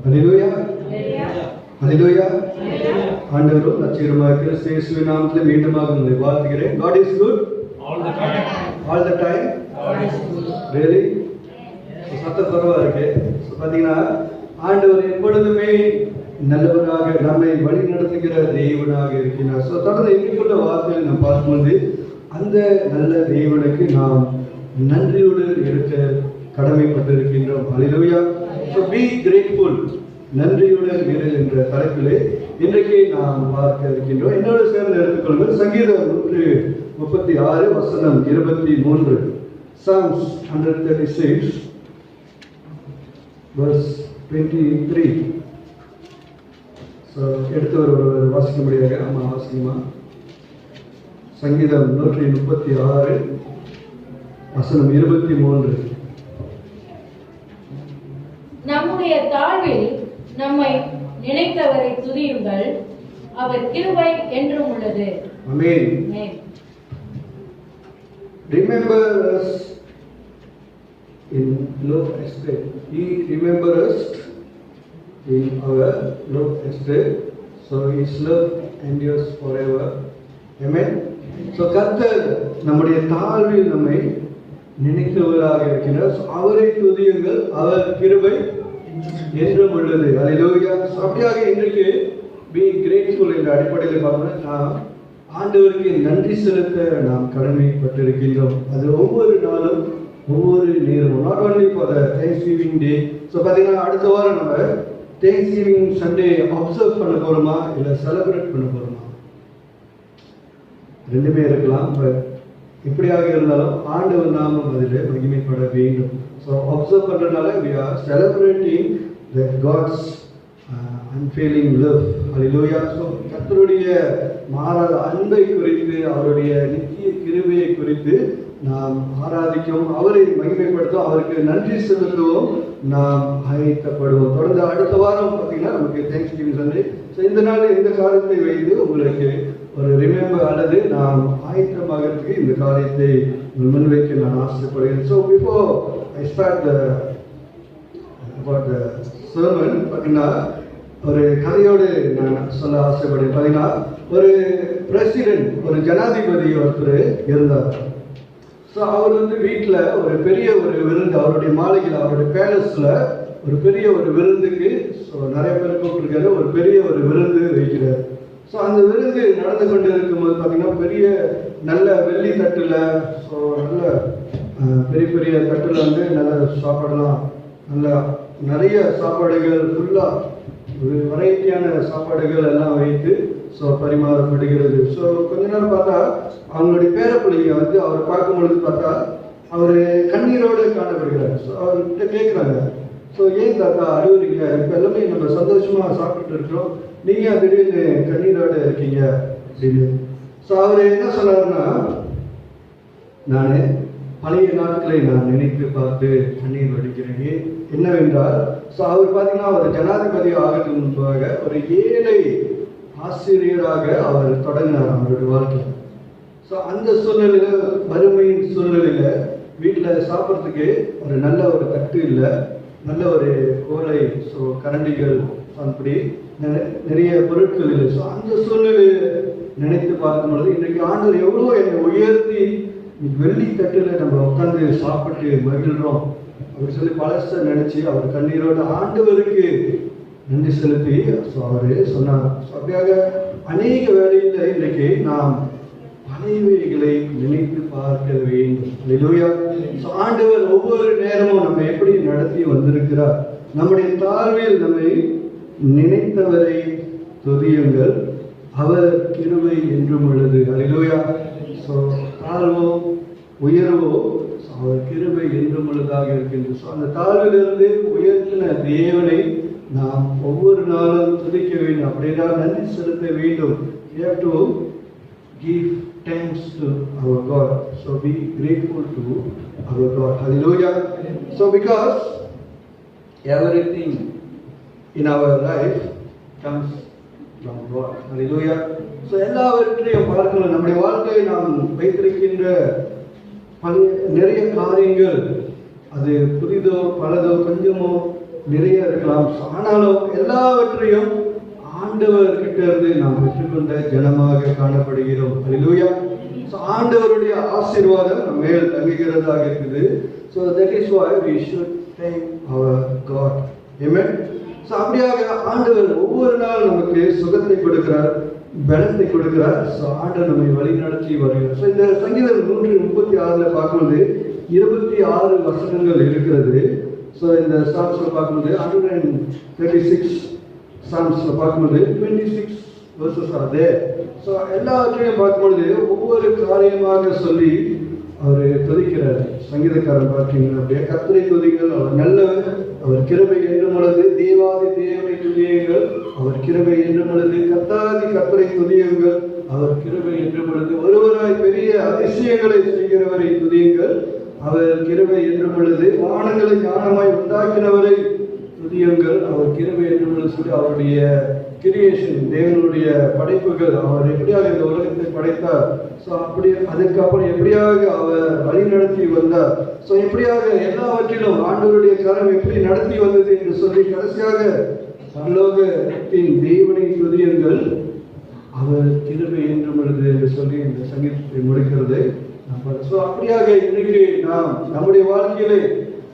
ஹல்லேலூயா, ஹல்லேலூயா. ஆண்டவரும் நற்செய்தியுமாகிய கிறிஸ்து இயேசுவின் நாமத்தில் மீண்டுமாக உங்களை வாழ்த்துகிறேன். God is good all the time. all the time. God is good. Really? சத்தம் குறைவா இருக்கு. பார்த்தீங்கன்னா ஆண்டவர் எப்பொழுதுமே நல்லவராக நம்மை வழி நடத்துகிற தேவனாக இருக்கிறார். ஸோ தொடர்ந்து இன்னைக்குள்ள வார்த்தையை நாம் பார்க்கும்போது அந்த நல்ல தேவனுக்கு நாம் நன்றியுடன் இருக்க கடமைப்பட்டிருக்கின்றோம். ஹல்லேலூயா. ஸோ பி கிரேட்ஃபுல், நன்றியுடன் இரு என்ற தலைப்பிலே இன்றைக்கு நாம் பார்க்க இருக்கின்றோம். என்னோடு சேர்ந்து எடுத்துக்கொள்ளுங்கள். சங்கீதம் 136 வசனம் 23. Psalms 136 verse 23. ஸோ எடுத்து ஒருவர் வாசிக்க முடியாது. அம்மா வாசிக்குமா? சங்கீதம் 136 வசனம் 23. நம்முடைய தாழ்வில் நம்மை நினைத்தவரை துதியுங்கள், அவர் கிருபை என்றும் உள்ளது. ஆமென். Remember us in low estate. He remember us in our low estate. So His love endures forever. Amen. So கர்த்தர் நம்முடைய தாழ்வில் நம்மை நினைக்கிறவராக இருக்கிறார். அவரை துதியுங்கள், அவர் கிருபை என்றும் உள்ளது. ஹல்லேலூயா. அப்படியாக இன்றைக்கு பி கிரேட்ஃபுல் என்ற அடிப்படையில் பார்க்கணும். நாம் ஆண்டவருக்கு நன்றி செலுத்த நாம் கடமைப்பட்டிருக்கின்றோம். அது ஒவ்வொரு நாளும் ஒவ்வொரு நேரமும், not only for the Thanksgiving day. So பார்த்தீங்கன்னா அடுத்த வாரம் நம்ம தேங்க்ஸ்கிவிங் சண்டே அப்சர்வ் பண்ண போகிறோமா இல்லை செலிப்ரேட் பண்ண போகிறோமா? ரெண்டுமே இருக்கலாம். பட் எப்படியாக இருந்தாலும் ஆண்டவர் நாமம் அதில் மகிமைப்பட வேண்டும். ஸோ அப்சர்வ் பண்ணுறதுனால we are celebrating the God's unfailing love. Hallelujah. So கர்த்தருடைய மாறாத அன்பை குறித்து, அவருடைய நித்திய கிருபையை குறித்து நாம் ஆராதிக்கவும், அவரை மகிமைப்படுத்தவும், அவருக்கு நன்றி செலுத்தவும் நாம் ஆயத்தப்படுவோம். தொடர்ந்து அடுத்த வாரம் பார்த்தீங்கன்னா நமக்கு தேங்க்ஸ்கிவிங் சண்டே. ஸோ இந்த நாள் இந்த காரியத்தை வைத்து உங்களுக்கு ஒரு ரிமெம்பர் அல்லது நாம் ஆயத்தமாகிறதுக்கு இந்த காரியத்தை முன்வைக்க நான் ஆசைப்படுகிறேன். So before I start about the sermon, பார்த்தீங்கன்னா ஒரு கதையோடு நான் சொல்ல ஆசைப்படுறேன். பார்த்தீங்கன்னா ஒரு பிரசிடென்ட், ஒரு ஜனாதிபதி ஒருத்தர் இருந்தார். ஸோ அவர் வீட்டில் ஒரு பெரிய ஒரு விருந்து, அவருடைய மாளிகையில், அவருடைய பேலஸில் ஒரு பெரிய ஒரு விருந்துக்கு ஸோ நிறைய பேர் கூப்பிட்டுருக்காரு, ஒரு பெரிய ஒரு விருந்து வைக்கிறார். ஸோ அந்த விருந்து நடந்து கொண்டு இருக்கும்போது பார்த்தீங்கன்னா பெரிய நல்ல வெள்ளி தட்டில், ஸோ நல்ல பெரிய பெரிய தட்டில் நல்ல சாப்பாடெல்லாம், நல்ல நிறைய சாப்பாடுகள், ஃபுல்லாக ஒரு வெரைட்டியான சாப்பாடுகள் எல்லாம் வைத்து ஸோ பரிமாறப்படுகிறது. ஸோ கொஞ்ச நேரம் பார்த்தா அவங்களுடைய பேரப்பிள்ளைங்க அவர் பார்க்கும் பொழுது பார்த்தா அவர் கண்ணீரோடு காணப்படுகிறார். ஸோ அவர்கிட்ட கேட்குறாங்க, ஸோ ஏன் தாத்தா அழுகுறீங்க? இப்போ எல்லாமே நம்ம சந்தோஷமாக சாப்பிட்டுட்டு இருக்கிறோம், நீங்கள் திடீர்னு கண்ணீரோடு இருக்கீங்க அப்படின்னு. ஸோ அவர் என்ன சொன்னார்னா, நான் பழைய நாட்களை நான் நினைத்து பார்த்து கண்ணீர் வடிக்கிறேன். என்னவென்றால், ஸோ அவர் பார்த்தீங்கன்னா ஒரு ஜனாதிபதி ஆகிறதுக்கு முன்பாக ஒரு ஏழை ஆசிரியராக அவர் தொடங்கினார் அவருடைய வாழ்க்கை. ஸோ அந்த சூழ்நிலையில், வறுமையின் சூழ்நிலையில் வீட்டில் சாப்பிட்றதுக்கு ஒரு நல்ல ஒரு தட்டு இல்லை, நல்ல ஒரு கோலை, ஸோ கரண்டிகள், அப்படி நிறைய பொருட்கள் இல்லை. ஸோ அந்த சூழ்நிலையை நினைத்து பார்க்கும் பொழுது இன்றைக்கு ஆண்டவர் எவ்வளோ என்னை உயர்த்தி வெள்ளி தட்டில் நம்ம உட்காந்து சாப்பிட்டு மகிழ்கிறோம் அப்படின்னு சொல்லி பழச நினைச்சு அவர் கண்ணீரோட ஆண்டவருக்கு நன்றி செலுத்தி ஸோ அவர் சொன்னார். ஸோ அப்படியாக அநேக வேளையில் இன்றைக்கு நாம் பழையவைகளை நினைத்து பார்க்க வேண்டும். ஹல்லேலூயா. ஸோ ஆண்டவர் ஒவ்வொரு நேரமும் நம்ம எப்படி நடத்தி வந்திருக்கிறார். நம்முடைய தாழ்வில் நம்மை நினைத்தவரை துதியுங்கள், அவர் கிருபை என்றும் உள்ளது. ஹல்லேலூயா. ஸோ தாழ்வோ உயர்வோ அவர் கிருபை என்றும் உள்ளதாக இருக்கின்றது. ஸோ அந்த தாழ்விலிருந்து உயர்த்தின தேவனை நாம் ஒவ்வொரு நாளும் துதிக்க வேண்டும், அப்படின்னா நன்றி செலுத்த வேண்டும். We have to give thanks to our God. So be grateful to our God. Hallelujah. So because everything in our life comes from God. Hallelujah. So எல்லாவற்றையும் பார்க்கணும். நம்முடைய வாழ்க்கையை நாம் வைத்திருக்கின்ற நிறைய காரியங்கள், அது புதிதோ பலதோ கொஞ்சமோ நிறைய இருக்கலாம். ஆனாலும் எல்லாவற்றையும் ஆண்டவர் கிட்ட இருந்து நாம் பெற்றுக்கொண்ட ஜனமாக காணப்படுகிறோம். ஹல்லேலூயா. ஆண்டவருடைய ஆசீர்வாதம் நம்ம மேல் தங்குகிறதாக இருக்குது. So that is why we should thank our God. Amen. So அப்படியாக ஆண்டவர் ஒவ்வொரு நாள் நமக்கு சுகத்தை கொடுக்கிறார், பலத்தை கொடுக்கிறார். ஸோ ஆண்டவர் நம்மை வழி நடத்தி வருகிறார். ஸோ இந்த சங்கீதம் 136 பார்க்கும்போது 26 வசனங்கள் இருக்கிறது. ஸோ இந்த சாங்ஸ்ல பார்க்கும்போது 136 சாங்ஸ்ல பார்க்கும்போது 26 verses are there. ஸோ எல்லாவற்றையும் பார்க்கும்பொழுது ஒவ்வொரு காரியமாக சொல்லி அவர் துதிக்கிறார். சங்கீதக்காரன் பார்த்தீங்கன்னா அப்படியே கர்த்தரை துதிங்கள், அவர் நல்லவர், அவர் கிருபை என்றும் உள்ளது, தேவாதி தேவனை துதியுங்கள், அவர் கிருபை என்றும் உள்ளது, கர்த்தாதி கர்த்தரை துதியுங்கள், அவர் கிருபை என்றும் உள்ளது, ஒருவராய் பெரிய அதிசயங்களை செய்கிறவரை துதியுங்கள், அவர் கிருபை என்றும் உள்ளது, வானங்களை ஞானமாய் உண்டாக்கினவரை துதியுங்கள், அவர் கிருபை என்றும் உள்ளது சொல்லி அவருடைய கிரியேஷன், தேவனுடைய படைப்புகள், அவர் எப்படியாக இந்த உலகத்தை படைத்தார், ஸோ அப்படி அதுக்கப்புறம் எப்படியாக அவர் வழி நடத்தி வந்தார், ஸோ எப்படியாக எல்லாவற்றிலும் ஆண்டவருடைய கரம் எப்படி நடத்தி வந்தது என்று சொல்லி கடைசியாக பரலோகத்தின் தேவனை துதியுங்கள், அவர் கிருபை என்றும் உள்ளது என்று சொல்லி இந்த சங்கீதத்தை முடிக்கிறது. ஸோ அப்படியாக இன்னைக்கு நாம் நம்முடைய வாழ்க்கையிலே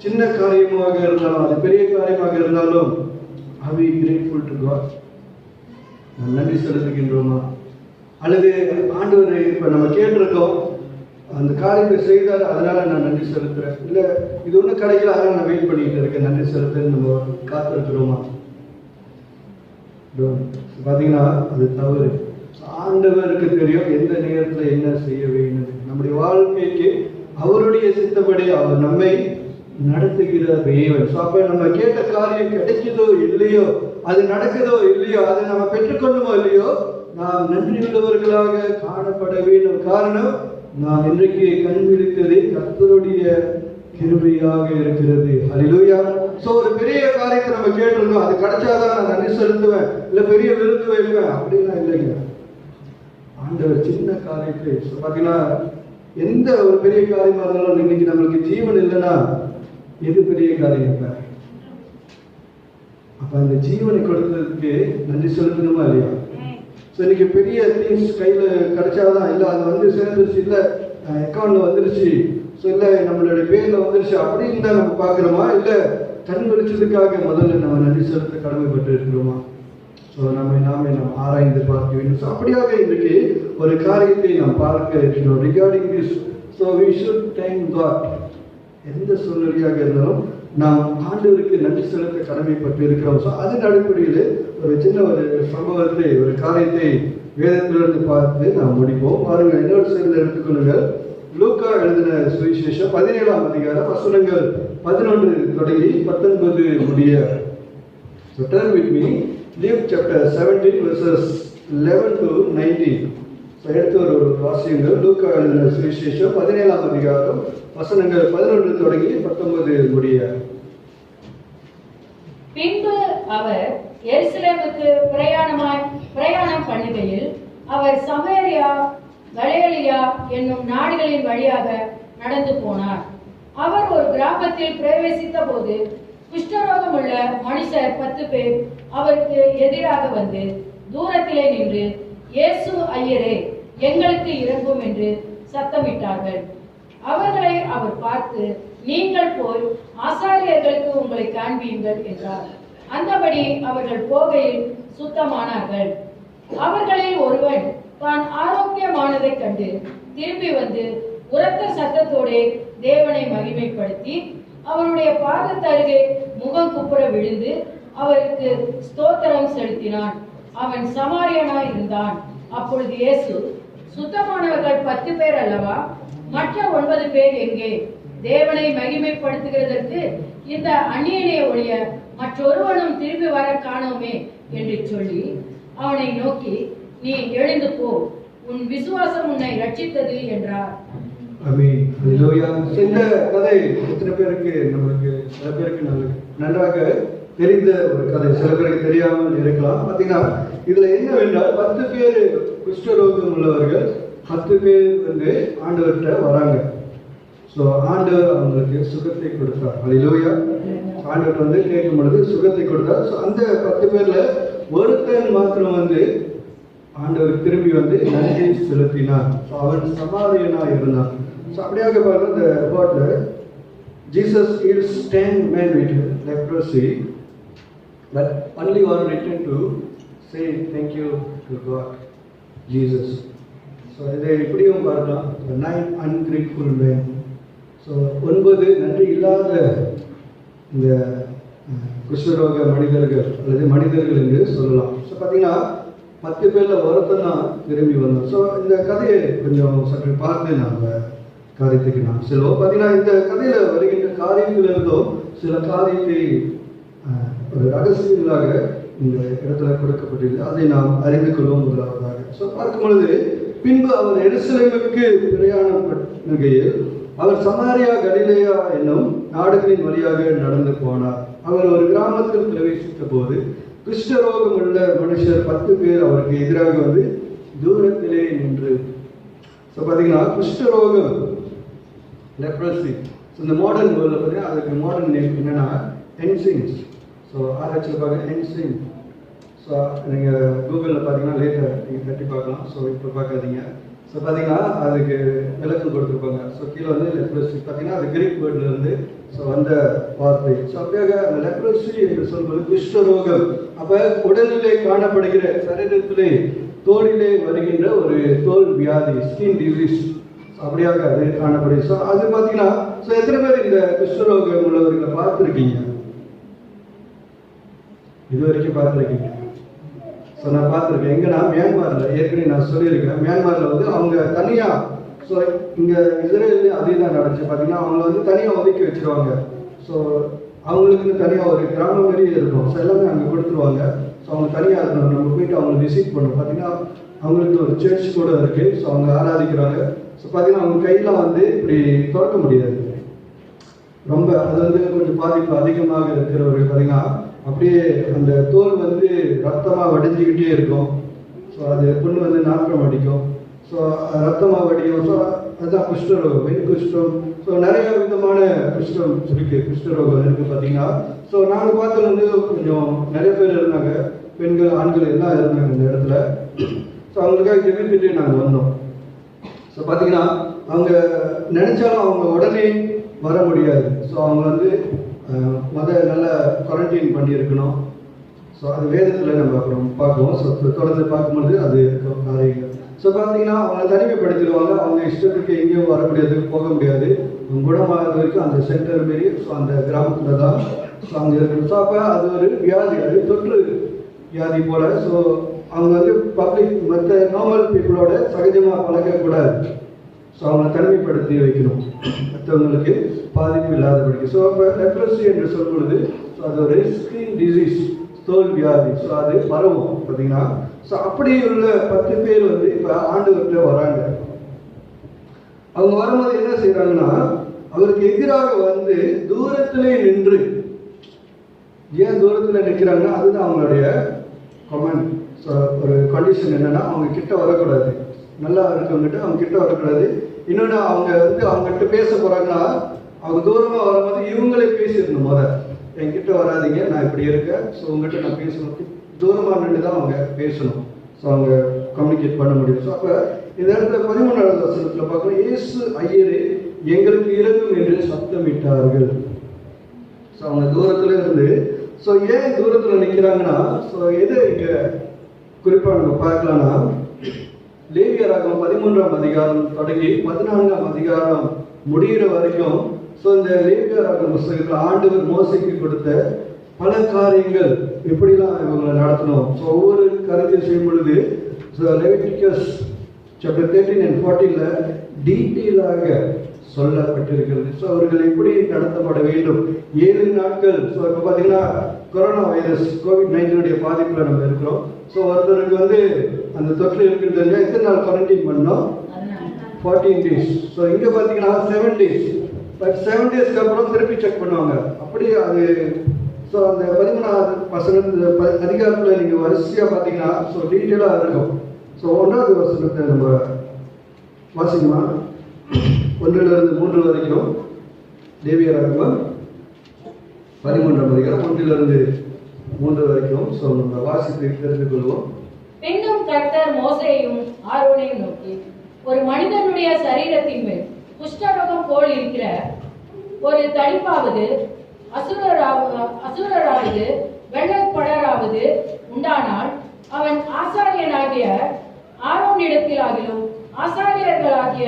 சின்ன காரியமாக இருந்தாலும் அது பெரிய காரியமாக இருந்தாலும் are we grateful to God? நாம் நன்றி செலுத்துகின்றோமா? அல்லது ஆண்டவர் இப்போ நம்ம கேட்டிருக்கோம், அந்த காரியத்தை செய்தார் அதனால நான் நன்றி செலுத்துறேன், இல்லை இது ஒன்றும் கிடைக்கல அதனால நான் வெயிட் பண்ணிட்டு இருக்கேன் நன்றி செலுத்துன்னு நம்ம காத்திருக்கிறோமா? பார்த்தீங்கன்னா அது தவறு. ஆண்டவருக்கு தெரியும் எந்த நேரத்தில் என்ன செய்ய வேண்டும். நம்முடைய வாழ்க்கைக்கு அவருடைய சித்தப்படி அவர் நம்மை நடத்துகிற தேவன். அப்ப நம்ம கேட்ட காரியம் கிடைக்குதோ இல்லையோ, அது நடக்குதோ இல்லையோ, அதை நம்ம பெற்றுக்கொள்ளுமோ இல்லையோ, நாம் நன்றியுள்ளவர்களாக காணப்பட வேண்டும். காரணம், நாம் இன்றைக்கு கண் விழித்தது கர்த்தருடைய கிருபையாக இருக்கிறது. ஹல்லேலூயா. சோ ஒரு பெரிய காரியத்தை நம்ம கேட்டிருந்தோம், அது கிடைச்சாதான் நான் நன்றி செலுத்துவேன், இல்ல பெரிய விருது வைப்பேன் அப்படின்னா இல்லைங்க. ஆண்டவர் சின்ன காரியத்தை பார்த்தீங்கன்னா எந்த ஒரு பெரிய காரியமா இருந்தாலும் இன்னைக்கு நம்மளுக்கு ஜீவன் இல்லைன்னா எது பெரிய காரியம் இல்லை. அப்ப அந்த ஜீவனை கொடுத்ததுக்கு நன்றி செலுத்தணுமா இல்லையா? ஸோ இன்னைக்கு பெரிய திங்ஸ் கையில கிடைச்சாதான், இல்லை அது வந்து சேர்ந்துருச்சு, இல்லை அக்கௌண்ட்ல வந்துருச்சு, ஸோ இல்லை நம்மளுடைய பேர்ல வந்துருச்சு அப்படின்னு தான் நம்ம பார்க்குறோமா, இல்லை கண் வெளிச்சதுக்காக முதல்ல நம்ம நன்றி செலுத்த கடமைப்பட்டு இருக்கிறோமா? ஸோ நாமே நாம் ஆராய்ந்து பார்க்க வேண்டும். ஸோ அப்படியாக இன்றைக்கு ஒரு காரியத்தை நாம் பார்க்க இருக்கிறோம் regarding this. So we should thank God. எந்த சூழ்நிலையாக இருந்தாலும் நாம் ஆண்டவருக்கு நன்றி செலுத்த கடமைப்பட்டு இருக்கிறோம். ஸோ அதன் அடிப்படையில் ஒரு சின்ன ஒரு சம்பவத்தை, ஒரு காரியத்தை வேதத்திலிருந்து பார்த்து நாம் முடிப்போம். பாருங்கள், என்னோடு சேர்ந்து எடுத்துக்கொள்ளுங்கள். லூக்கா எழுதின சுவிசேஷம் 17ஆம் அதிகாரம் வசனங்கள் 11 தொடங்கி 19 முடிய. So turn with me, Luke chapter 17 verses 11 to 19. So எடுத்து ஒரு வாசியுங்கள். லூக்கா எழுதின சுவிசேஷம் 17ஆம் அதிகாரம் வசனங்கள் 11 தொடங்கி 19 முடிய. பின்பு அவர் எருசலேமுக்கு பிரயாணம் பண்ணுகையில் அவர் சமேரியா கலிலேயா என்னும் நாடுகளின் வழியாக நடந்து போனார். அவர் ஒரு கிராமத்தில் பிரவேசித்த போது குஷ்டரோகம் உள்ள மனுஷர் 10 பேர் அவருக்கு எதிராக வந்து தூரத்திலே நின்று, இயேசு ஐயரே, எங்களுக்கு இரங்கும் என்று சத்தமிட்டார்கள். அவர்களை அவர் பார்த்து, நீங்கள் போய் ஆசாரியர்களுக்கு உங்களை காண்பியுங்கள் என்றார். அந்தபடி அவர்கள் போகையில் சுத்தமானார்கள். அவர்களில் ஒருவன் தான் ஆரோக்கியமானதைக் கண்டு திரும்பி வந்து உரத்த சத்தத்தோடு தேவனை மகிமைப்படுத்தி அவருடைய பாதத்தருகே முகம் குப்புற விழுந்து அவருக்கு ஸ்தோத்திரம் செலுத்தினான். அவன் சமாரியனாய் இருந்தான். அப்பொழுது இயேசு, சுத்தமானவர்கள் 10 பேர் அல்லவா, மற்ற 9 பேர் எங்கே? தேவனை மகிமைப்படுத்துகிறதற்கு இந்த அந்நியனை ஒழிய மற்றொருவனும் திரும்பி வர காணோமே என்று சொல்லி அவனை நோக்கி, நீ எழுந்து போ, உன் விசுவாசம் உன்னை ரட்சித்தது என்றார். ஆமென். ஹல்லேலூயா. இந்த கதை எத்தனை பேருக்கு, நம்மளுக்கு சில பேருக்கு நன்றாக தெரிந்த ஒரு கதை, சில பேருக்கு தெரியாமல் இருக்கலாம். பார்த்தீங்கன்னா இதுல என்னவென்றால் 10 பேர் குஷ்டரோகம் உள்ளவர்கள் 10 பேர் வந்து ஆண்டவர்கிட்ட வராங்க. ஸோ ஆண்டவர் அவங்களுக்கு சுகத்தை கொடுத்தார். ஹல்லேலூயா. ஆண்டவர் வந்து கேட்கும் பொழுது சுகத்தை கொடுத்தார். ஸோ அந்த 10 பேர்ல ஒருத்தன் மாத்திரம் வந்து ஆண்டவர் திரும்பி வந்து நன்றி செலுத்தினான். ஸோ அவன் சமாரியனா இருந்தான். ஸோ அப்படியாக பாருங்க, இந்த வேர்ட்ல Jesus heels 10 men with leprosy, but only one returned to say thank you to God, Jesus. So இதை இப்படியும் பார்க்கலாம், 9 ungrateful men. ஸோ 9 நன்றி இல்லாத இந்த குஷ்டரோக மனிதர்கள் அல்லது மனிதர்கள் என்று சொல்லலாம். ஸோ பார்த்தீங்கன்னா 10 பேர்ல ஒருத்தன் தான் திரும்பி வந்தோம். ஸோ இந்த கதையை கொஞ்சம் சற்று பார்த்து நாம் காரியத்துக்கு நாம் செல்வோம். பார்த்தீங்கன்னா இந்த கதையில் வருகின்ற காரியங்கள் இருந்தும் சில காரியத்தை ஒரு ரகசியங்களாக இந்த இடத்துல கொடுக்கப்பட்டிருக்கு. அதை நாம் அறிந்து கொள்வோம் முதலாவதாக. ஸோ பார்க்கும் பொழுது, பின்பு அவர் எருசலேமுக்கு பிரயாணம் பண்ணுகையில் அவர் சமாரியா கலிலேயா என்னும் நாடுகளின் வழியாக நடந்து போனார். அவர் ஒரு கிராமத்தில் பிரவேசித்த போது குஷ்டரோகம் உள்ள மனுஷர் 10 பேர் அவருக்கு எதிராக வந்து தூரத்திலே நின்று. ஸோ பார்த்தீங்கன்னா குஷ்டரோகம், லெப்ரசி. ஸோ இந்த மாடர்ன் வேர்ல்டில் பார்த்தீங்கன்னா அதுக்கு மாடர்ன் நேம் என்னன்னா என்சின்ஸ். ஸோ ஆராய்ச்சியில் பார்க்க என்சின். ஸோ நீங்கள் கூகுளில் பார்த்தீங்கன்னா லேட்டர் நீங்கள் தட்டி பார்க்கலாம். ஸோ இப்போ பார்க்காதீங்க. ஸோ பார்த்தீங்கன்னா அதுக்கு விளக்கம் கொடுத்துருப்பாங்க. ஸோ கீழே வந்து லெப்ரசி பார்த்தீங்கன்னா அது கிரீக் வேர்ட்லேருந்து ஸோ வந்த வார்த்தை. ஸோ அப்படியாக அந்த லெப்ரசி என்று சொல்வது குஷ்டரோகம். அப்போ உடலிலே காணப்படுகிற, சரீரத்திலே தோலிலே வருகின்ற ஒரு தோல் வியாதி, ஸ்கின் டிசீஸ். அப்படியாக அது காணப்படுது. ஸோ அது பார்த்தீங்கன்னா, ஸோ எத்தனை பேர் இந்த குஷ்டரோகம் உள்ளவர்களை பார்த்துருக்கீங்க? இது வரைக்கும் பார்த்துருக்கீங்க? ஸோ நான் பார்த்துருக்கேன். எங்கன்னா மியான்மரில், ஏற்கனவே நான் சொல்லியிருக்கேன், மியான்மரில் வந்து அவங்க தனியாக, ஸோ இங்கே இஸ்ரேல் அதே தான் நடந்துச்சு. பார்த்தீங்கன்னா அவங்கள வந்து தனியாக ஒதுக்கி வச்சுருவாங்க. ஸோ அவங்களுக்குன்னு தனியாக ஒரு கிராமம் மாதிரியே இருக்கும். ஸோ எல்லாமே அங்கே கொடுத்துருவாங்க. ஸோ அவங்க தனியாக இருக்கணும். நம்ம போயிட்டு அவங்களை விசிட் பண்ணணும். பார்த்தீங்கன்னா அவங்களுக்கு ஒரு சர்ச் கூட இருக்குது. ஸோ அவங்க ஆராதிக்கிறாங்க. ஸோ பார்த்தீங்கன்னா அவங்க கையெல்லாம் வந்து இப்படி திறக்க முடியாது. ரொம்ப அது வந்து கொஞ்சம் பாதிப்பு அதிகமாக இருக்கிறவர்கள் பார்த்தீங்கன்னா அப்படியே அந்த தோல் வந்து ரத்தமாக வடிஞ்சிக்கிட்டே இருக்கும். ஸோ அது பொண்ணு வந்து நாற்றம் அடிக்கும். ஸோ ரத்தமாக வடியும். ஸோ அதுதான் குஷ்டரோகம், வெண் குஷ்டம். ஸோ நிறைய விதமான குஷ்டம் இருக்குது, குஷ்டரோகம் இருக்குது பார்த்தீங்கன்னா. ஸோ நாங்கள் பார்த்தது வந்து கொஞ்சம் நிறைய பேர் இருந்தாங்க, பெண்கள் ஆண்கள் எல்லாம் இருந்தாங்க இந்த இடத்துல. ஸோ அவங்களுக்காக ஜெபித்துட்டு நாங்கள் வந்தோம். ஸோ பார்த்தீங்கன்னா அவங்க நினைச்சாலும் அவங்க உடனே வர முடியாது. ஸோ அவங்க வந்து நல்ல குவாரண்டைன் பண்ணியிருக்கணும். ஸோ அது வேதத்தில் நம்ம அப்புறம் பார்க்குவோம். ஸோ தொடர்ந்து பார்க்கும்போது அது காரியங்கள். ஸோ பார்த்தீங்கன்னா அவங்க தனிமைப்படுத்திடுவாங்க. அவங்க இஷ்டத்துக்கு எங்கேயும் வர முடியாது, போக முடியாது. குணமாகிறது வரைக்கும் அந்த சென்டர் மாரி, ஸோ அந்த கிராமத்தில் தான் ஸோ அங்கே இருக்கணும். ஸோ அப்போ அது ஒரு வியாதி, அது தொற்று வியாதி போல். ஸோ அவங்க வந்து பப்ளிக் மற்ற நார்மல் பீப்புளோட சகஜமாக பழக்கக்கூடாது. ஸோ அவங்களை தனிமைப்படுத்தி வைக்கணும், மற்றவங்களுக்கு பாதிப்பு இல்லாதபடிக்கு. ஸோ அப்போ லெப்ரசி என்று சொல்லும் பொழுது ஸோ அது ஒரு ஸ்கின் டிசீஸ், தோல் வியாதி. ஸோ அது பரவும் பார்த்தீங்கன்னா. ஸோ அப்படி உள்ள 10 பேர் வந்து இப்போ ஆண்டவர்கிட்ட வராங்க. அவங்க வரும்போது என்ன செய்யறாங்கன்னா, அவருக்கு எதிராக வந்து தூரத்திலே நின்று. ஏன் தூரத்தில் நிற்கிறாங்கன்னா, அதுதான் அவங்களுடைய கமெண்ட். ஸோ ஒரு கண்டிஷன் என்னன்னா, அவங்க கிட்ட வரக்கூடாது, நல்லா இருக்கவங்ககிட்ட அவங்க கிட்ட வரக்கூடாது. இன்னொன்று அவங்க வந்து அவங்ககிட்ட பேச போறாங்கன்னா அவங்க தூரமாக வரும்போது இவங்களே பேசிடணும். என்கிட்ட வராதிங்க, நான் இப்படி இருக்கேன், ஸோ உங்ககிட்ட நான் பேசணும். தூரமாக நின்று தான் அவங்க பேசணும். ஸோ அவங்க கம்யூனிகேட் பண்ண முடியும். ஸோ அப்போ இந்த இடத்துல 13வது வசனத்தில் பார்க்கணும், இயேசு ஐயரே எங்களுக்கு இறங்கும் என்று சத்தமிட்டார்கள். ஸோ அவங்க தூரத்துல இருந்து, ஸோ ஏன் தூரத்தில் நிற்கிறாங்கன்னா, ஸோ எது இங்கே குறிப்பாக நம்ம பார்க்கலாம்னா, லேவியராகமம் 13ஆம் அதிகாரம் தொடங்கி 14ஆம் அதிகாரம் முடிகிற வரைக்கும் ஸோ இந்த லேவியராகம புஸ்தகத்தில் ஆண்டவர் மோசைக்கு கொடுத்த பல காரியங்கள் எப்படிலாம் இவங்களை நடத்தணும். ஸோ ஒவ்வொரு காரியத்தையும் செய்யும் பொழுது ஸோ லெவிட்டிகஸ் சாப்டர் 13 and 14 டீட்டெயிலாக சொல்லப்பட்டிருக்கிறது. ஸோ அவர்கள் எப்படி நடத்தப்பட வேண்டும், 7 நாட்கள். ஸோ இப்போ பார்த்தீங்கன்னா கொரோனா வைரஸ் COVID-19 பாதிப்பில் நம்ம இருக்கிறோம். ஸோ ஒருத்தருக்கு வந்து அந்த தொற்று இருக்குன்னு எத்தனை நாள் குவாரண்டைன் பண்ணோம்? 14 days. ஸோ இங்கே பார்த்தீங்கன்னா 7 days. பட் 7 daysக்கு அப்புறம் திருப்பி செக் பண்ணுவாங்க. அப்படி அது ஸோ அந்த 13வது வசனத்து அதிகாரத்தில் நீங்கள் வரிசையாக பார்த்தீங்கன்னா ஸோ டீட்டெயிலாக இருக்கும். ஸோ 1வது வசனத்தை நம்ம வாசிக்குமா, 1லிருந்து 3 வரைக்கும் லேவியராகமம் 13ஆம் அதிகாரம் 1-3 வரைக்கும். ஸோ நம்ம வாசித்து தெரிந்து கொள்வோம். பின்னும் கர்த்தர் மோசேயையும் ஆரோனையும் நோக்கி, ஒரு மனிதனுடைய சரீரத்தின் மேல் குஷ்டரோகம் போல் இருக்கிற ஒரு தடிப்பாவது அசுரராவது வெள்ளைப்படராவது உண்டானால் அவன் ஆசாரியனாகிய ஆரோனிடத்திலாகிலும் ஆசாரியர்களாகிய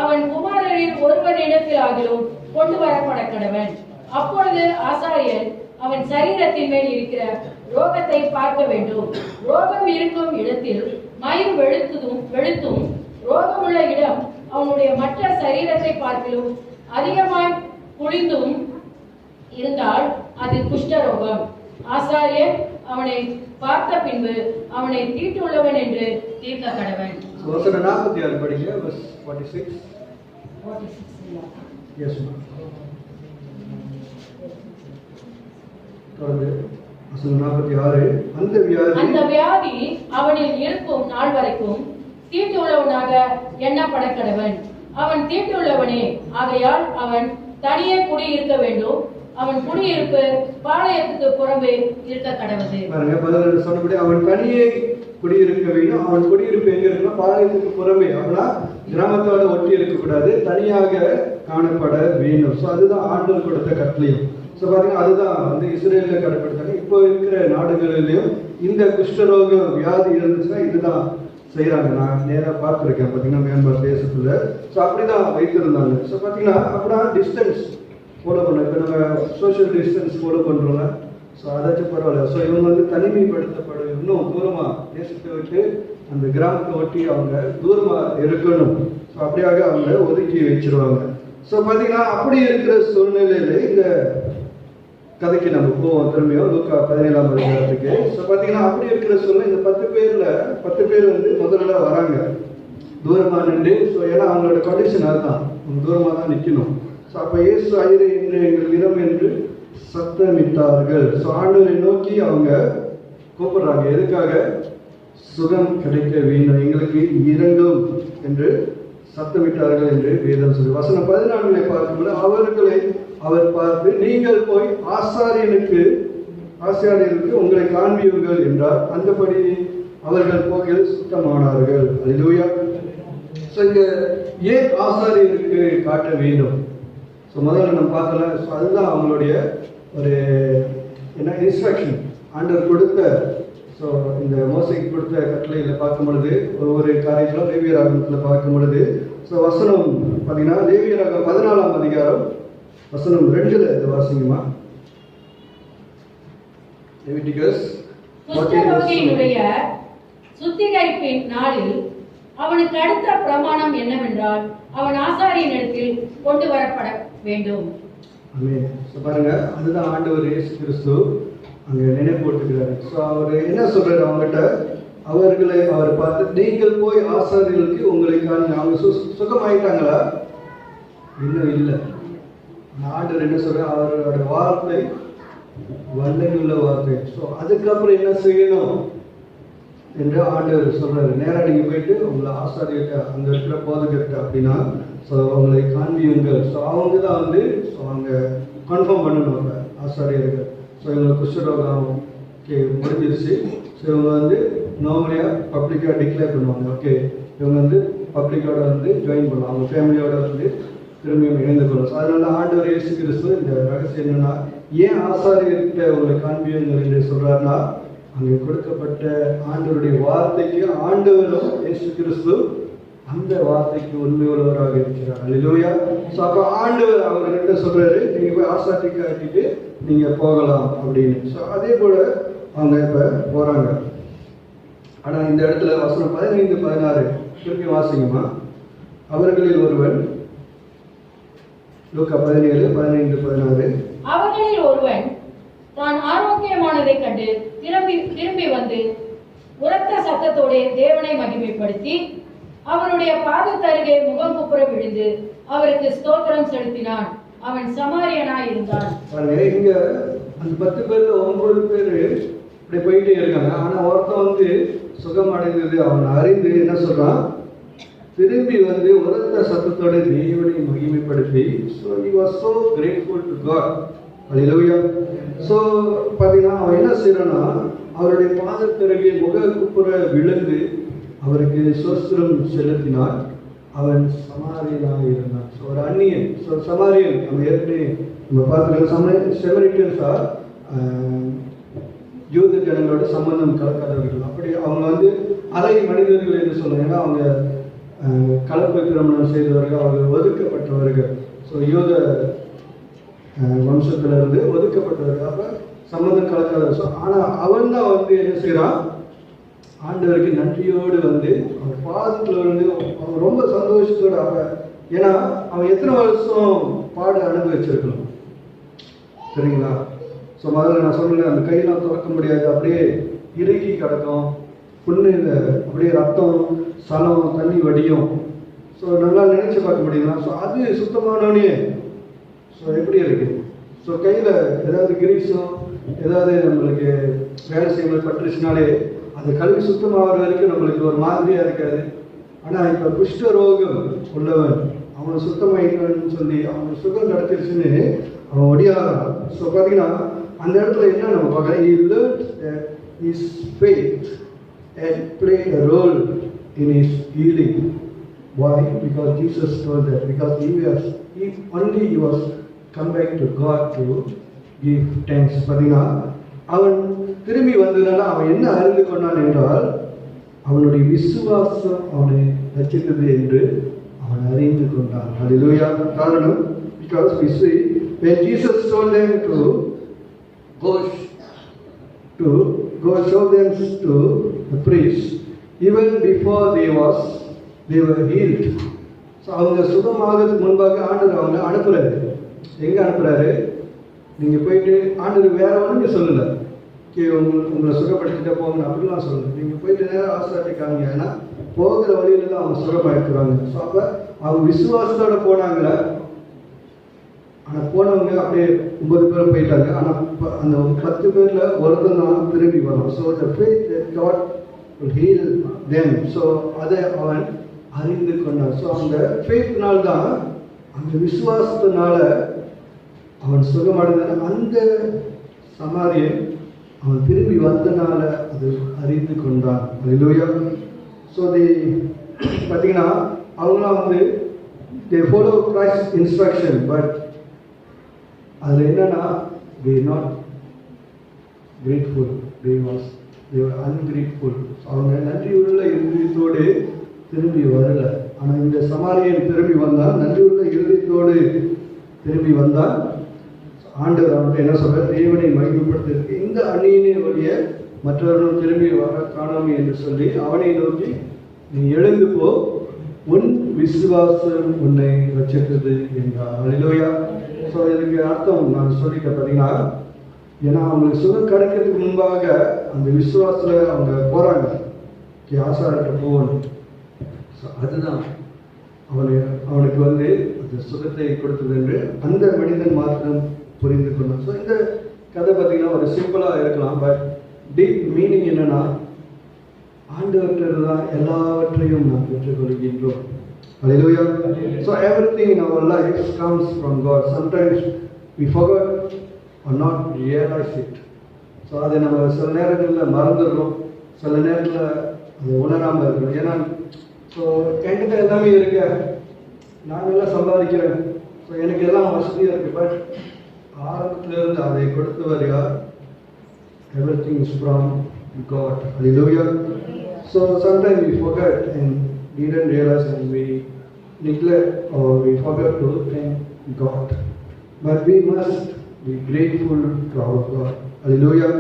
அவன் குமாரரில் ஒருவரிடத்திலாகிலும் கொண்டு வரப்பட கடவன். அப்பொழுது ஆசாரியன் அவன் சரீரத்தின் மேல் இருக்கிற ரோகத்தை பார்க்க வேண்டும். ரோகம் இருக்கும் இடத்தில் மயிர் வெளுத்தும் ரோகமுள்ள இடம் அவனுடைய மற்ற சரீரத்தை பார்க்கிலும் அதிகமாய் குளிந்தும் இருந்தால் அது குஷ்டரோகம். ஆசாரியன் அவனை பார்த்த பின்பு அவனை தீட்டுள்ளவன் என்று தீர்க்க கடவன். வசனம் 46 படிங்க. verse 46. Yes ma'am. தொடர்ந்து வசனம் 46. அந்த வியாதி அவனில் இருக்கும் நாள் வரைக்கும் தீட்டுள்ளவனாக எண்ணப்பட கடவன். அவன் தீட்டுள்ளவனே, ஆகையால் அவன் தனியே குடியிருக்க வேண்டும். அவன் குடியிருப்பு பாளையத்துக்கு புறம்பே இருக்க கடவுது. பாருங்க, 12 சொன்னபடி அவன் தனியே குடியிருக்க வேண்டும். அவன் குடியிருப்பு எங்க இருக்குன்னா பாளையத்துக்கு புறம்பே, அப்படின்னா கிராமத்தோட ஒட்டி இருக்கக்கூடாது, தனியாக காணப்பட வேண்டும். ஸோ அதுதான் ஆண்டவர் கொடுத்த கட்டளையும். ஸோ பாத்தீங்கன்னா அதுதான் வந்து இஸ்ரேலில் கடைப்பிடித்தாங்க. இப்போ இருக்கிற நாடுகளிலையும் இந்த குஷ்டரோக வியாதி இருந்துச்சுன்னா இதுதான் செய்யறாங்க. நான் நேராக பார்த்துருக்கேன் பார்த்தீங்கன்னா மியான்மர் தேசத்துல. ஸோ அப்படிதான் வைத்திருந்தாங்க. ஸோ பார்த்தீங்கன்னா அப்படின்னா டிஸ்டன்ஸ் ஃபாலோ பண்ண, இப்போ நம்ம சோஷியல் டிஸ்டன்ஸ் ஃபாலோ பண்ணுறோம்ல, ஸோ அதாச்சும் பரவாயில்ல. ஸோ இவங்க வந்து தனிமைப்படுத்தப்படும், இன்னும் தூரமாக தேசத்தை விட்டு அந்த கிராமத்தை ஒட்டி அவங்க தூரமாக இருக்கணும். ஸோ அப்படியாக அவங்க ஒதுக்கி வச்சிருவாங்க. ஸோ பார்த்தீங்கன்னா அப்படி இருக்கிற சூழ்நிலையில இந்த கதைக்கு நம்ம போவோம் திரும்பியும் லூக்கா 17ஆம் அதிகாரத்துக்கு. ஸோ பார்த்தீங்கன்னா அப்படி இருக்கிற சூழ்நிலை இந்த 10 பேர் வந்து முதல்ல வராங்க தூரமாக நின்று. ஸோ ஏன்னா அவங்களோட கண்டிஷன் அதுதான், அவங்க தூரமாக தான் நிற்கணும். ஸோ அப்போ இயேசு ஐயரே இன்று எங்கள் இடம் என்று சத்தமிட்டார்கள். ஸோ ஆண்டவரை நோக்கி அவங்க கூப்பிடுறாங்க. எதுக்காக? சுகம் கிடைக்க வேண்டும், எங்களுக்கு இரண்டும் என்று சத்தமிட்டார்கள் என்று வேதம் சொல்லி. வசனம் 14 பார்க்கும்போது அவர்களை அவர் பார்த்து, நீங்கள் போய் ஆசாரியனுக்கு உங்களை காண்பியுங்கள் என்றார். அந்தபடி அவர்கள் போகில் சுத்தமானார்கள். அல்லேலூயா. ஸோ இங்க ஏன் ஆசாரியனுக்கு காட்ட வேண்டும்? ஸோ முதல்ல நம்ம பார்க்கல. ஸோ அதுதான் அவங்களுடைய ஒரு என்ன இன்ஸ்ட்ரக்ஷன் ஆண்டவர் கொடுத்த. ஸோ இந்த மோசைக்கு கொடுத்த கட்டளையில் பார்க்கும் பொழுது ஒரு காரியத்தில் லேவியராகமத்தில் பார்க்கும் பொழுது, ஸோ வசனம் பார்த்தீங்கன்னா லேவியராகம் 14ஆம் அதிகாரம் வசனம் 2 இதை வாசிங்கம்மா. லெவிட்டிகஸ் சுத்திகரிப்பின் நாளில் அவனுக்கு அடுத்த பிரமாணம் என்னவென்றால் அவன் ஆசாரியனிடத்தில் கொண்டு வரப்பட வேண்டும். ஆமென். ஸோ பாருங்க, அதுதான் ஆண்டவர் இயேசு கிறிஸ்து அங்கே நினைவு போட்டுக்கிறாரு. ஸோ அவர் என்ன சொல்றாரு அவங்ககிட்ட? அவர்களை அவர் பார்த்து, நீங்கள் போய் ஆசாரியர்களுக்கு உங்களை காணி. அவங்க சுகமாயிட்டாங்களா? இன்னும் இல்லை. ஆண்டவர் என்ன சொல்றாரு? அவரோட வார்த்தை வல்லமையுள்ள வார்த்தை. ஸோ அதுக்கப்புறம் என்ன செய்யணும் என்று ஆண்டவர் சொல்றாரு. நேராக நீங்க போயிட்டு உங்களை ஆசாரியர்கிட்ட, அங்க இருக்கிற போதகர்கிட்ட அப்படின்னா ஸோ அவங்களை காண்பியுங்கள். ஸோ அவங்க தான் வந்து ஸோ அவங்க கன்ஃபார்ம் பண்ணணும் ஆசாரியர்கள். ஸோ இவங்க குஷ்டரோகம் முடிஞ்சிருச்சு. ஸோ இவங்க வந்து நார்மலியாக பப்ளிக்காக டிக்ளேர் பண்ணுவாங்க. ஓகே, இவங்க வந்து பப்ளிக்கோட வந்து ஜாயின் பண்ணுவாங்க, அவங்க ஃபேமிலியோட வந்து திரும்பியும் இணைந்து கொள்ளும். ஸோ அதனால ஆண்டவர் இயேசு கிறிஸ்து இந்த ரகசியம் என்னன்னா, ஏன் ஆசாரியர்கிட்ட உங்களை காண்பியுங்கள் என்று சொல்றாருன்னா, அங்கே கொடுக்கப்பட்ட ஆண்டவருடைய வார்த்தைக்கு ஆண்டவரும் இயேசு கிறிஸ்து அந்த வார்த்தைக்கு உண்மையுள்ளவராக இருக்கிறார். அல்லேலூயா. ஸோ அப்போ ஆண்டவர் அவர்கிட்ட சொல்றாரு, நீங்க போய் ஆசாரியை காட்டிட்டு நீங்க போகலாம் அப்படின்னு. ஸோ அதே போல அவங்க இப்ப போறாங்க. ஆனா இந்த இடத்துல வசனம் 15-16 திருப்பி வாசிங்கம்மா. அவர்களில் ஒருவன், லூக்கா 17:15-16. அவர்களில் ஒருவன் தான் ஆரோக்கியமானதை கண்டு திரும்பி வந்து உரத்த சத்தத்தோட தேவனை மகிமைப்படுத்தி அவருடைய பாதத்தருகே முகங்குப்புற விழுந்து அவருக்கு ஸ்தோத்திரம் செலுத்தினான். அவன் சமாரியனாய் இருந்தான். இங்க அந்த 10 பேர்ல 9 பேர் இப்படி போயிட்டே இருக்காங்க. ஆனா ஒருத்தன் வந்து சுகம் அடைந்தது அவன் அறிந்து என்ன சொல்றான்? திரும்பி வந்து உரத்த சத்தத்தோட தேவனை மகிமைப்படுத்தி, so he was so grateful to God. Hallelujah. So பார்த்தீங்கன்னா அவன் என்ன செய்யறான்னா, அவருடைய பாதத்திறகே முக குப்புற விழுந்து அவருக்கு சொஸ்திரம் செலுத்தினான். அவன் சமாரியனாக இருந்தான். ஸோ ஒரு அந்நியன். ஸோ சமாரியன் நம்ம ஏற்கனவே நம்ம பார்த்துக்கலாம். செமரிட்டன்ஸா யூத ஜனங்களோட சம்பந்தம் கலக்காதவர்கள். அப்படி அவங்க வந்து அரை மனிதர்கள் என்று சொல்லலாம். ஏன்னா அவங்க கலப்பு திருமணம் செய்தவர்கள், அவர்கள் ஒதுக்கப்பட்டவர்கள். ஸோ யூத வம்சத்திலிருந்து ஒதுக்கப்பட்டவர்கள். அப்போ சம்பந்தம் கலக்காதவர். ஸோ ஆனால் அவன் தான் வந்து என்ன செய்கிறான், ஆண்டவருக்கு நன்றியோடு வந்து அவன் பாதத்தில் வந்து அவன் ரொம்ப சந்தோஷத்தோடு அவன், ஏன்னா அவன் எத்தனை வருஷம் பாடு அனுபவிச்சிருக்கணும் சரிங்களா. ஸோ முதல்ல நான் சொன்னேன், அந்த கையெல்லாம் துறக்க முடியாது, அப்படியே இறுக்கி கிடக்கும், புண்ணு அப்படியே ரத்தம் சலம் தண்ணி வடியும். ஸோ நல்லா நினைச்சு பார்க்க முடியுமா. ஸோ அது சுத்தமானோடனே ஸோ எப்படி இருக்கு. ஸோ கையில் ஏதாவது கிரீஸும் ஏதாவது நம்மளுக்கு வேலை செய்யும்போது பட்டுருச்சுனாலே அந்த கல்வி சுத்தமாகிற வரைக்கும் நம்மளுக்கு ஒரு மாதிரியாக இருக்காது. ஆனால் இப்போ குஷ்ட ரோகம் உள்ளவன் அவனை சுத்தமாயிக்கணும்னு சொல்லி அவனுக்கு சுகம் நடத்திருச்சுன்னு அவன் ஒடியாகிறான். ஸோ பார்த்தீங்கன்னா அந்த இடத்துல என்ன நம்ம பார்க்கலாம், he learned that his faith had played a role in his healing. Why? Because Jesus told that, because he was come back to God to give thanks. பார்த்தீங்கன்னா அவன் திரும்பி வந்ததுனால அவன் என்ன அறிந்து கொண்டான் என்றால், அவனுடைய விசுவாசம் அவனை ரட்சித்தது என்று அவன் அறிந்து கொண்டான். அல்லேலூயா. காரணம், because we see when Jesus told them to go show them to the priest, even before they were healed. So அவங்க சுகமாகிறதுக்கு முன்பாக ஆண்டவர் அவங்க அனுப்புறாரு. எங்கே அனுப்புறாரு, நீங்கள் போயிட்டு ஆண்டவர் வேற ஒன்றுமே சொல்லலை, உங்களை சுகப்படுத்திட்ட போங்க அப்படிலாம் சொல்லலை. நீங்கள் போயிட்டு நேரம் ஆசிரியக்காங்க, ஏன்னா போகிற வழியில தான் அவங்க சுகப்படுத்துறாங்க. ஸோ அப்போ அவங்க விசுவாசத்தோட போனாங்களே. ஆனால் போனவங்க அப்படியே 9 பேரும் போயிட்டாங்க. ஆனால் அந்த 10 பேரில் ஒருத்தன் தான் திரும்பி வரும். So the faith that God will heal them. So அதை அவன் அறிந்து கொண்டான். ஸோ அந்த ஃபெய்த்னால தான், அந்த விசுவாசத்தினால அவன் சுகமடைந்தான். அந்த சமாரியன் அவன் திரும்பி வந்தனால அது அறிந்து கொண்டான். அல்லேலூயா. ஸோ பார்த்தீங்கன்னா அவங்களாம் வந்து they follow Christ's instruction, but அதில் என்னன்னா they not grateful, they were ungrateful. அவங்க நன்றியுள்ள இருதயத்தோடு திரும்பி வரல. ஆனால் இந்த சமாரியன் திரும்பி வந்தான், நன்றியுள்ள இருதயத்தோடு திரும்பி வந்தான். ஆண்டவர் அவன் என்ன சொல்ற, தேவனை மகிமைப்படுத்திருக்கு, இந்த அணியினை வழிய மற்றவர்களும் திரும்பி வர காணாமை என்று சொல்லி அவனை நோக்கி, நீ எழுந்து போ, உன் விசுவாசம் உன்னை ரட்சித்தது என்றார். அல்லேலூயா. ஸோ இதுக்கு அர்த்தம் நான் சொல்லிட்டேன் பார்த்தீங்கன்னா, ஏன்னா அவங்களுக்கு சுகம் கிடைக்கிறதுக்கு முன்பாக அந்த விசுவாசத்தில் அவங்க போகிறாங்க, ஆசாரிட்ட போகணும். ஸோ அதுதான் அவனுக்கு வந்து அந்த சுகத்தை கொடுத்தது என்று அந்த மனிதன் மாத்திரம் புரிந்து கொண்டான். ஸோ இந்த கதை பார்த்தீங்கன்னா ஒரு சிம்பிளாக இருக்கலாம், பட் டீப் மீனிங் என்னன்னா, ஆண்டவற்றில் தான் எல்லாவற்றையும் நாம் பெற்றுக்கொள்கின்றோம். Hallelujah. So everything in our life comes from God. Sometimes we forget or not realize it. So அதை நம்ம சில நேரங்களில் மறந்துடுறோம், சில நேரத்தில் அதை உணராமல் இருக்கிறோம். ஏன்னா ஸோ என்கிட்ட எல்லாமே இருக்கு, நான் எல்லாம் சம்பாதிக்கிறேன், ஸோ எனக்கு எல்லாம் வசதியாக இருக்குது, பட் ஆரம்பத்திலிருந்து அதை கொடுத்தவர் யார்? Everything is from God. Hallelujah. So sometimes we forget and we didn't realize, and we neglect or we forget to thank God. But we must be grateful to our God. Hallelujah.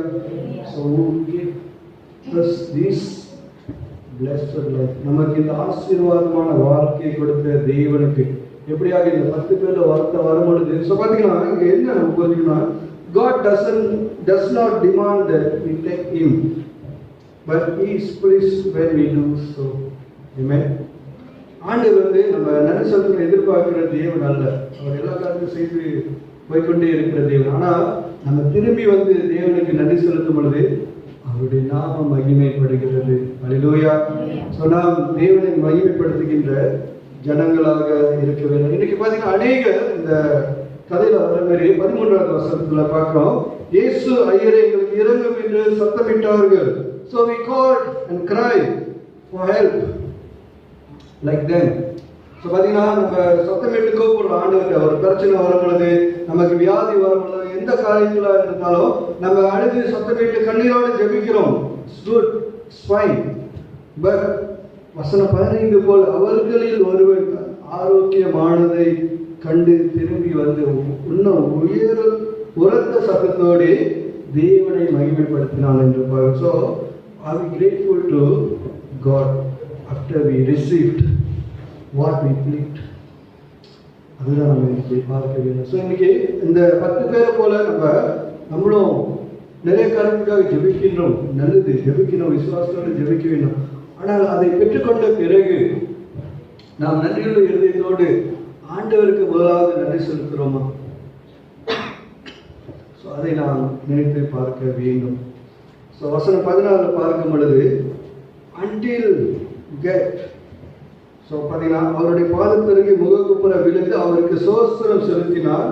So who give us this blessed life. நமக்கு இந்த ஆசீர்வாதமான வாழ்க்கையை கொடுத்த தேவனுக்கு எப்படியாக இந்த 10 பேர்ல வார்த்தை வரும்பொழுது, ஸோ பார்த்தீங்கன்னா இங்கே என்ன நம்ம புரிஞ்சுக்கணும், God does not demand that we take Him, but He is pleased when we do so. Amen. ஆண்டவர் வந்து நம்ம நன்றிசொல்ல எதிர்பார்க்கிற தேவன் அல்ல, அவர் எல்லா காரியத்தையும் செய்து போய்கொண்டே இருக்கிற தேவன். ஆனால் நம்ம திரும்பி வந்து தேவனுக்கு நன்றி செலுத்தும் பொழுது அவருடைய நாமம் மகிமைப்படுகிறது. அல்லேலூயா. ஸோ நாம் தேவனை மகிமைப்படுத்துகின்ற ஜனங்களாக இருக்க வேண்டும். இன்னைக்கு பார்த்தீங்கன்னா அநேகர் இந்த கதையில வர மாதிரி 13வது வசனத்துல பார்க்கிறோம், இயேசு ஐயரே எங்களுக்கு இறங்கும் என்று சத்தமிட்டார்கள். So we called and cried for help like them. So பார்த்தீங்கன்னா நம்ம சத்தமிட்டு கூப்பிடுற ஆண்டவருக்கு ஒரு பிரச்சனை வரும் பொழுது, நமக்கு வியாதி வரும் பொழுது, எந்த காரியத்தில் இருந்தாலும் நம்ம அழுது சத்தமிட்டு கண்ணீரோடு ஜெபிக்கிறோம். It's good, it's fine. But வசனம் 15 போல் அவர்களில் ஒருவர் ஆரோக்கியமானதை கண்டு திரும்பி வந்து இன்னும் உரத்த சத்தத்தோடு தேவனை மகிமைப்படுத்தினான் என்று பாருங்கள். So are we grateful to God after we received what we plead? அதுதான் நம்ம இன்னைக்கு பார்க்க வேண்டும். ஸோ இன்னைக்கு இந்த 10 பேரை போல நம்மளும் நிறைய காரணத்துக்காக ஜெபிக்கின்றோம். நல்லது, ஜெபிக்கணும், விசுவாசத்தோடு ஜெபிக்க வேண்டும். ஆனால் அதை பெற்றுக்கொண்ட பிறகு நாம் நன்றியுள்ள இருதயத்தோடு ஆண்டவருக்கு முதலாவது நன்றி செலுத்துகிறோமா? ஸோ அதை நாம் நினைத்து பார்க்க வேண்டும். ஸோ வசனம் 14 பார்க்கும் பொழுது அன்டில் கெட், ஸோ பார்த்தீங்கன்னா அவருடைய பாதத்திற்கு முகக்குப்புற விழுந்து அவருக்கு சோஸ்திரம் செலுத்தினார்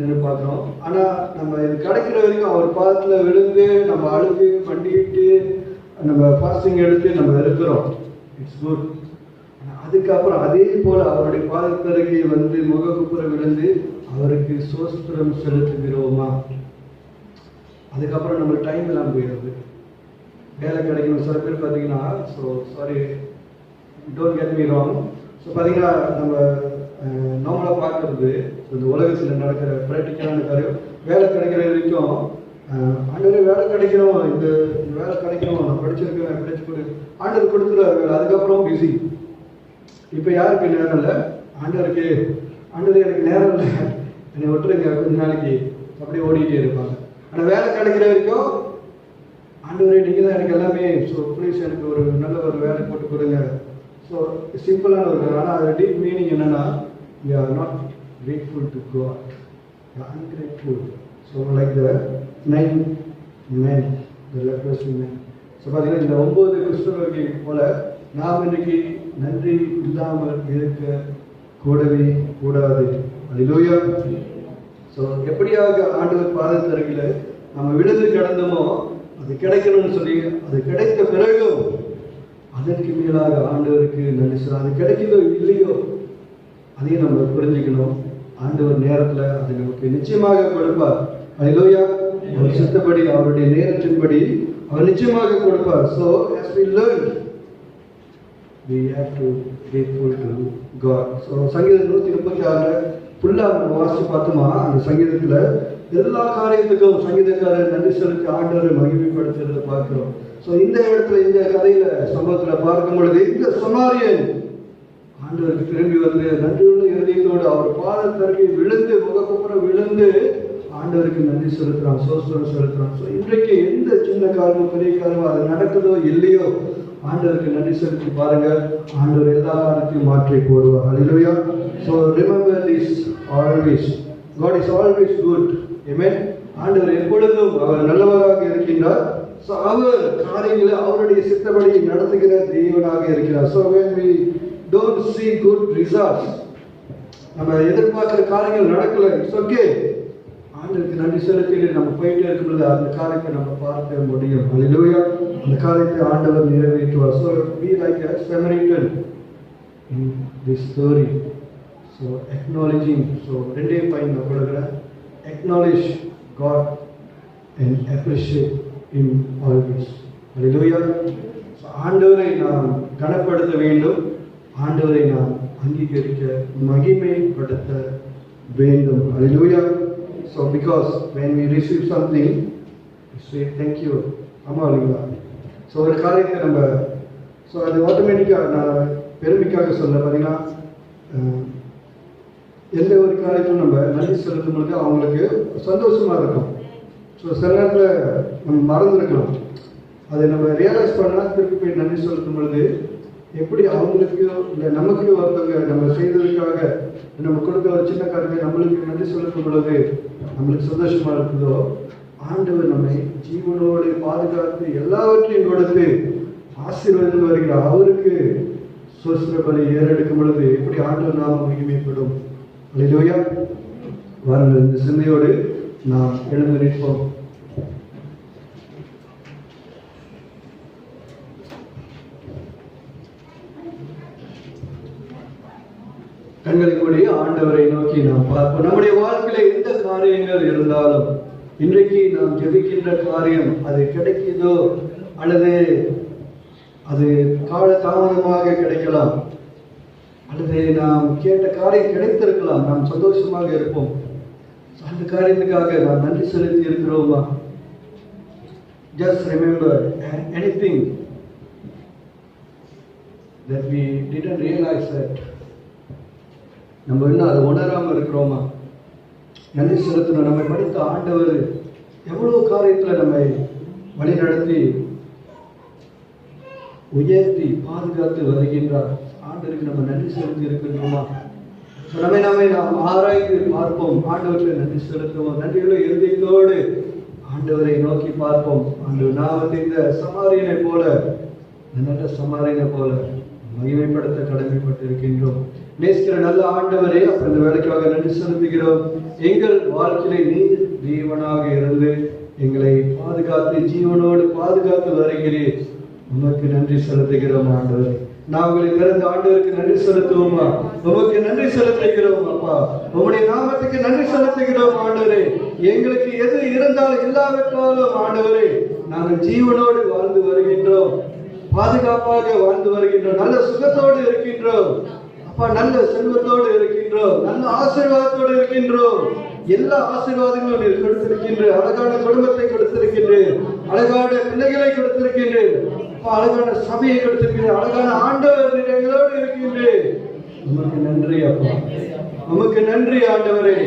என்று பார்க்குறோம். ஆனால் நம்ம இது கிடைக்கிற வரைக்கும் அவர் பாதத்தில் விழுந்து நம்ம அழுது வண்டிட்டு நம்ம ஃபாஸ்டிங் எடுத்து நம்ம இருக்கிறோம். It's good. அதுக்கப்புறம் அதே போல் அவருடைய பாதத்தருகே வந்து முகக்குப்புற விழுந்து அவருக்கு சோஸ்திரம் செலுத்துகிறோமா? அதுக்கப்புறம் நம்ம டைம் எல்லாம் போயிடுது. வேலை கிடைக்கணும். சில பேர் பார்த்தீங்கன்னா, so sorry, don't get me wrong. So பார்த்தீங்கன்னா நம்ம நார்மலாக பார்க்கறது இந்த உலகத்தில் நடக்கிற ப்ராக்டிக்கலான காரியம், வேலை கிடைக்கிற வரைக்கும் ஆண்டவரே வேலை கிடைக்கணும், இந்த வேலை கிடைக்கணும், நான் படிச்சிருக்கேன், படிச்சு கொடு, ஆண்டவர் கொடுத்துருவார் வேலை. அதுக்கப்புறம் பிஸி. இப்போ யாருக்கு நேரம் இல்லை? ஆண்டவருக்கு, ஆண்டவர் எனக்கு நேரம் இல்லை, என்னை விட்டுருங்க கொஞ்ச நாளைக்கு, அப்படியே ஓடிக்கிட்டே இருப்பாங்க. ஆனால் வேலை கிடைக்கிற வரைக்கும் ஆண்டவரே நீங்கள் தான் எனக்கு எல்லாமே, ஸோ ப்ளீஸ் எனக்கு ஒரு நல்ல ஒரு வேலை போட்டு கொடுங்க. ஸோ சிம்பிளான ஒரு, ஆனால் அது டீப் மீனிங் என்னென்னா, you are not grateful to God, you are ungrateful. So like the 9 men, the leprosy men. So பார்த்தீங்கன்னா இந்த 9 கிறிஸ்தவர்கள் போல நாம் இன்றைக்கி நன்றி இல்லாமல் இருக்க கூடவே கூடாது. அல்லேலூயா. ஸோ எப்படியாக ஆண்டவர் பாதத்தருகில் நம்ம விழுந்து கிடந்தோமோ அது கிடைக்கணும்னு சொல்லி, அது கிடைத்த பிறகும் அதற்கு மேலாக ஆண்டவருக்கு நன்றி சொல்ல. அது கிடைக்குதோ இல்லையோ அதையும் நம்ம புரிஞ்சுக்கணும். ஆண்டவர் நேரத்தில் அது நமக்கு நிச்சயமாக கொடுப்பார். அல்லேலூயா. அவர் சித்தப்படி, அவருடைய நேரத்தின்படி அவர் நிச்சயமாக கொடுப்பார். So as we learn, we have to be grateful to God. So சங்கீதம் 136 ஃபுல்லாக நம்ம வாசித்து பார்த்தோமா, அந்த சங்கீதத்தில் எல்லா காரியத்துக்கும் சங்கீதக்காரர் நன்றி செலுத்தி ஆண்டவரை மகிமைப்படுத்துறதை பார்க்கிறோம். ஸோ இந்த இடத்துல, இந்த கதையில சம்பவத்தில் பார்க்கும் பொழுது, இந்த சமாரியன் ஆண்டவருக்கு திரும்பி வந்து நன்றியுள்ள இருதயத்தோடு அவர் பாதத்தருகே விழுந்து, முகக்குப்புறம் விழுந்து ஆண்டவருக்கு நன்றி செலுத்துறான், சோஸ்திரம் செலுத்துறான். ஸோ இன்றைக்கு எந்த சின்ன காரணம் பெரிய காரணம் அது நடக்குதோ இல்லையோ ஆண்டவருக்கு நன்றி செலுத்தி பாருங்க, ஆண்டவர் எல்லா காரியத்தையும் மாற்றி போடுவார். அல்லேலூயா. So remember this always, God is always good. Amen. ஆண்டவர் எப்பொழுதும் அவர் நல்லவராக இருக்கின்றார். ஸோ அவர் காரியங்களை அவருடைய சித்தப்படி நடத்துகிற தேவனாக இருக்கிறார். So when we don't see good results, நம்ம எதிர்பார்க்கிற காரியங்கள் நடக்கல, இட்ஸ் ஓகே, ஆண்டவருக்கு நன்றி செலுத்திட்டு நம்ம போயிட்டே இருக்கும்போது அந்த காரியத்தை நம்ம பார்க்க முடியும். அல்லேலூயா. அந்த காரியத்தை ஆண்டவர் நிறைவேற்றுவார். So be like a Samaritan in this story. So acknowledging, so ரெண்டே பாயிண்ட் நான் கொடுக்குறேன். acknowledge God and appreciate Him always. Hallelujah. So ஆண்டவரை நாம் கனப்படுத்த வேண்டும், ஆண்டவரை நாம் அங்கீகரிக்க, மகிமைப்படுத்த வேண்டும். அல்லேலூயா. So because when we receive something, we say thank you. ஆமா இல்லைங்களா? ஸோ ஒரு காரியத்தை நம்ம, ஸோ அது ஆட்டோமேட்டிக்காக, நான் பெருமைக்காக சொல்ல, பார்த்தீங்கன்னா எந்த ஒரு காரியத்தையும் நம்ம நன்றி செலுத்தும் பொழுது அவங்களுக்கு சந்தோஷமாக இருக்கும். ஸோ சில நேரத்தில் நம்ம மறந்துருக்கலாம், அதை நம்ம ரியலைஸ் பண்ணால் திருப்பி போய் நன்றி செலுத்தும் பொழுது எப்படி அவங்களுக்கு இல்லை நமக்கு ஒருத்தவங்க நம்ம செய்ததுக்காக நம்ம கொடுத்த ஒரு சின்ன காரியத்தை நம்மளுக்கு நன்றி செலுத்தும் பொழுது நம்மளுக்கு சந்தோஷமாக இருக்குதோ, ஆண்டவர் நம்மை ஜீவனோடு பாதுகாத்து எல்லாவற்றையும் கொடுத்து ஆசீர்வதித்து வருகிறார். அவருக்கு சோஸ்திர பலி ஏறெடுக்கும் பொழுது எப்படி ஆண்டவர் நாம மகிமைப்படும். அல்லேலூயா. வாருங்கள், இந்த சிந்தையோடு நாம் எழுந்து நிற்போம். கண்களை மூடி ஆண்டவரை நோக்கி நாம் பார்ப்போம். நம்முடைய வாழ்க்கையில எந்த காரியங்கள் இருந்தாலும் இன்றைக்கு நாம் ஜெபிக்கின்ற காரியம் அது கிடைக்குதோ அல்லது அது கால தாமதமாக கிடைக்கலாம், அல்லது நாம் கேட்ட காரியம் கிடைத்திருக்கலாம், நாம் சந்தோஷமாக இருப்போம். அந்த காரியத்துக்காக நாம் நன்றி செலுத்தி இருக்கிறோமா? Just remember anything that we didn't realize that நம்ம இன்னும் அதை உணராமல் இருக்கிறோமா? நன்றி செலுத்தணும். நம்மை படித்த ஆண்டவர் எவ்வளவு காரியத்தில் நம்மை வழிநடத்தி உயர்த்தி பாதுகாத்து வருகின்றார். ஆண்டவருக்கு நம்ம நன்றி செலுத்தி இருக்கின்றோமா? நம்மை நாம் ஆராய்ந்து பார்ப்போம். ஆண்டவருக்கு நன்றி செலுத்துவோம். நன்றிகளை இருதயத்தோடு ஆண்டவரை நோக்கி பார்ப்போம். ஆண்டவர் நாம் இந்த சமாரியனை போல, நல்ல சமாரியனை போல மகிமைப்படுத்த கடமைப்பட்டிருக்கின்றோம். நேசிக்கிற நல்ல ஆண்டவரே, அப்ப இந்த வேலைக்காக நன்றி செலுத்துகிறோம். எங்கள் வாழ்க்கையில நீர் ஜீவனாக இருந்து எங்களை பாதுகாத்து ஜீவனோடு பாதுகாத்து வருகிறீர். உமக்கு நன்றி செலுத்துகிறோம் ஆண்டவரே. நாங்கள் பிறந்த ஆண்டவருக்கு நன்றி செலுத்துவோமா? உமக்கு நன்றி செலுத்துகிறோம் அப்பா. உம்முடைய நாமத்துக்கு நன்றி செலுத்துகிறோம் ஆண்டவரே. எங்களுக்கு எது இருந்தாலும் இல்லாவிட்டாலும் ஆண்டவரே, நாங்கள் ஜீவனோடு வாழ்ந்து வருகின்றோம், பாதுகாப்பாக வாழ்ந்து வருகின்றோம், நல்ல சுகத்தோடு இருக்கின்றோம் அப்பா, நல்ல செல்வத்தோடு இருக்கின்றோம், நல்ல ஆசீர்வாதத்தோடு இருக்கின்றோம். எல்லா ஆசீர்வாதங்களும் நீர் கொடுத்திருக்கின்ற, அழகான குடும்பத்தை கொடுத்திருக்கின்றேன், அழகான பிள்ளைகளை கொடுத்திருக்கின்றேன், அழகான சபையை கொடுத்திருக்கின்றேன், அழகான ஆண்டவர் எங்களோடு இருக்கின்றேன். உமக்கு நன்றி அப்பா, உமக்கு நன்றி ஆண்டவரே.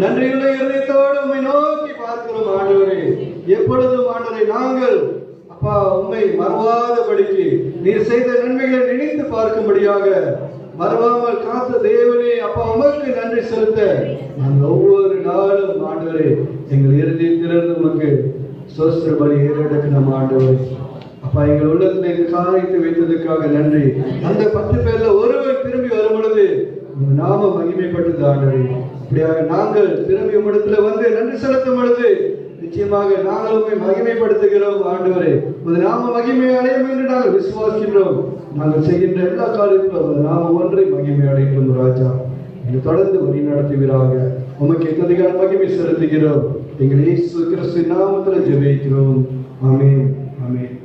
நன்றியுள்ள இதயத்தோடு உம்மை நோக்கி பார்க்கிறோம் ஆண்டவரே. எப்பொழுதும் ஆண்டவரை நாங்கள் அப்பா உம்மை மறவாதபடிக்கு நீர் செய்த நன்மைகளை நினைத்து பார்க்கும்படியாக மறவாமல் காத்த தேவனே அப்பா, உமக்கு நன்றி செலுத்த நாங்கள் ஒவ்வொரு நாளும் ஆண்டவரே எங்கள் இருதயத்திலிருந்து உமக்கு சோஸ்திர பலி ஏறெடுக்கணும் ஆண்டவரே. அப்பா, எங்கள் உள்ளத்தில் இந்த காரியத்தை வைத்ததற்காக நன்றி. அந்த 10 பேர்ல ஒருவர் திரும்பி வரும் பொழுது உங்க நாம மகிமைப்பட்டது ஆண்டவரே. அப்படியாக நாங்கள் திரும்பி உம்மிடத்துல வந்து நன்றி செலுத்தும் பொழுது நிச்சயமாக நாங்கள் உண்மை மகிமைப்படுத்துகிறோம் ஆண்டவரே. உமது நாம மகிமை அடையும் என்று நாங்கள் விசுவாசிக்கிறோம். நாங்கள் செய்கின்ற எல்லா காரியத்திலும் உமது நாம ஒன்றை மகிமை அடையட்டும் ராஜா. எங்களை தொடர்ந்து வழி நடத்துவீராக. உமக்கு எத்தனைக்கான மகிமை செலுத்துகிறோம். எங்கள் இயேசு கிறிஸ்து நாமத்தில் ஜெபிக்கிறோம். ஆமென், ஆமென்.